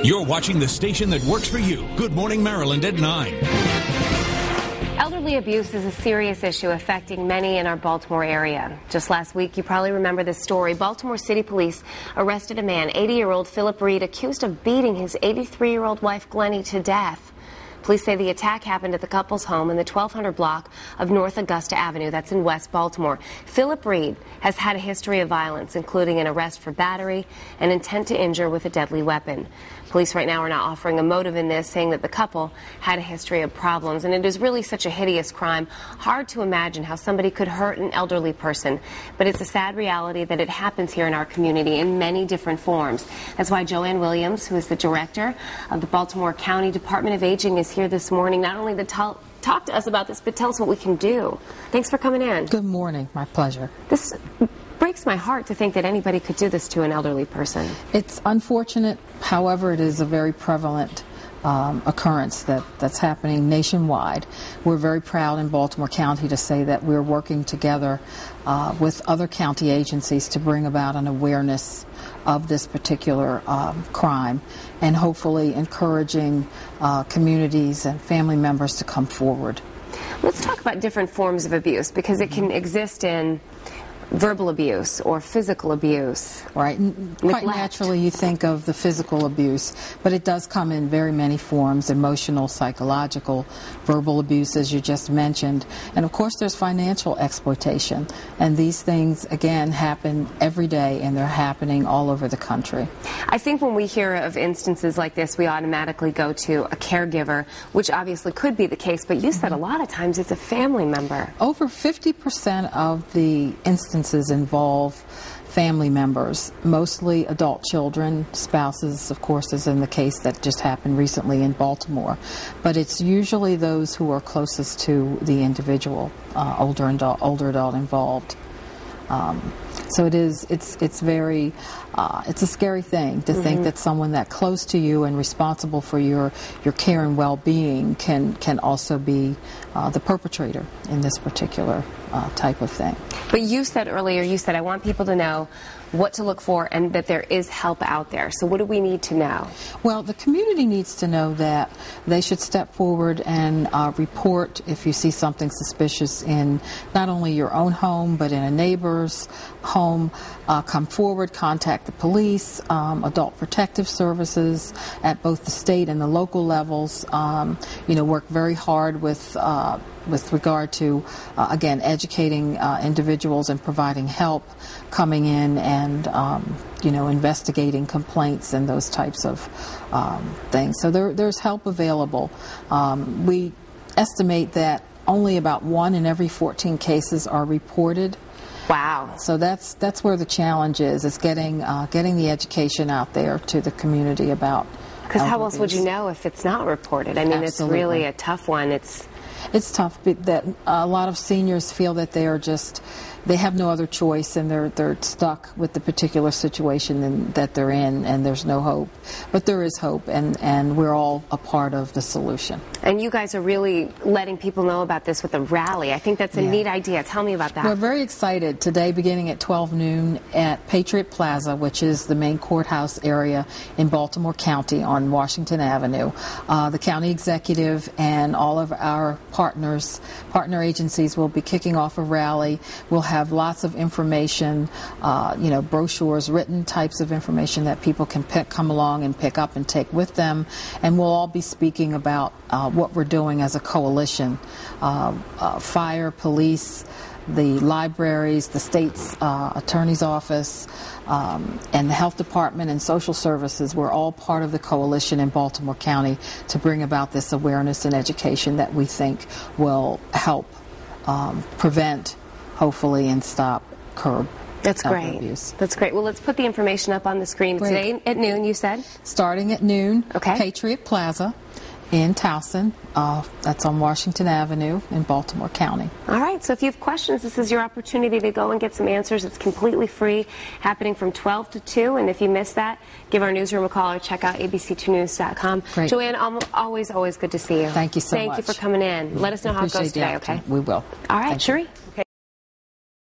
You're watching the station that works for you. Good Morning Maryland at 9. Elderly abuse is a serious issue affecting many in our Baltimore area. Just last week, you probably remember this story. Baltimore City Police arrested a man, 80-year-old Philip Reed, accused of beating his 83-year-old wife, Glennie, to death. Police say the attack happened at the couple's home in the 1200 block of North Augusta Avenue. That's in West Baltimore. Philip Reed has had a history of violence, including an arrest for battery and intent to injure with a deadly weapon. Police right now are not offering a motive in this, saying that the couple had a history of problems. And it is really such a hideous crime. Hard to imagine how somebody could hurt an elderly person. But it's a sad reality that it happens here in our community in many different forms. That's why Joanne Williams, who is the director of the Baltimore County Department of Aging, is here this morning, not only to talk to us about this, but tell us what we can do. Thanks for coming in. Good morning. My pleasure. This breaks my heart to think that anybody could do this to an elderly person. It's unfortunate. However, it is a very prevalent occurrence that's happening nationwide. We're very proud in Baltimore County to say that we're working together with other county agencies to bring about an awareness of this particular crime, and hopefully encouraging communities and family members to come forward. Let's talk about different forms of abuse, because it can exist in verbal abuse or physical abuse. Right. Quite naturally you think of the physical abuse, but it does come in very many forms: emotional, psychological, verbal abuse, as you just mentioned. And of course there's financial exploitation. And these things, again, happen every day, and they're happening all over the country. I think when we hear of instances like this, we automatically go to a caregiver, which obviously could be the case, but you said a lot of times it's a family member. Over 50% of the instances involve family members, mostly adult children, spouses, of course, as in the case that just happened recently in Baltimore. But it's usually those who are closest to the individual, older adult involved. So it's very, it's a scary thing to think that someone that close to you and responsible for your care and well-being can also be the perpetrator in this particular type of thing. But you said earlier, I want people to know what to look for and that there is help out there. So what do we need to know? Well, the community needs to know that they should step forward and report if you see something suspicious in not only your own home but in a neighbor's home. Come forward, contact the police, Adult Protective Services at both the state and the local levels. Work very hard with regard to, again, educating individuals and providing help, coming in and, investigating complaints and those types of things. So there's help available. We estimate that only about 1 in every 14 cases are reported. Wow. So that's where the challenge is. It's getting the education out there to the community about. Because how else would you know if it's not reported? I mean, Absolutely. It's really a tough one. It's tough that a lot of seniors feel that they have no other choice, and they're stuck with the particular situation that they're in, and there's no hope. But there is hope, and we're all a part of the solution. And you guys are really letting people know about this with a rally. I think that's a neat idea. Tell me about that. We're very excited today, beginning at 12 noon at Patriot Plaza, which is the main courthouse area in Baltimore County on Washington Avenue. The county executive and all of our partner agencies will be kicking off a rally. We'll have lots of information, brochures, written types of information that people can come along and pick up and take with them. And we'll all be speaking about what we're doing as a coalition. Fire, police, the libraries, the state's attorney's office, and the health department and social services. We're all part of the coalition in Baltimore County to bring about this awareness and education that we think will help prevent, hopefully, and curb. That's great. Abuse. That's great. Well, let's put the information up on the screen. Today at noon, you said? Starting at noon, okay. Patriot Plaza in Towson. That's on Washington Avenue in Baltimore County. All right, so if you have questions, this is your opportunity to go and get some answers. It's completely free, happening from 12 to 2, and if you miss that, give our newsroom a call or check out abc2news.com. Great. Joanne, always good to see you. Thank you so much. Thank you for coming in. Let us know how it goes today, okay? We will. All right, Cherie.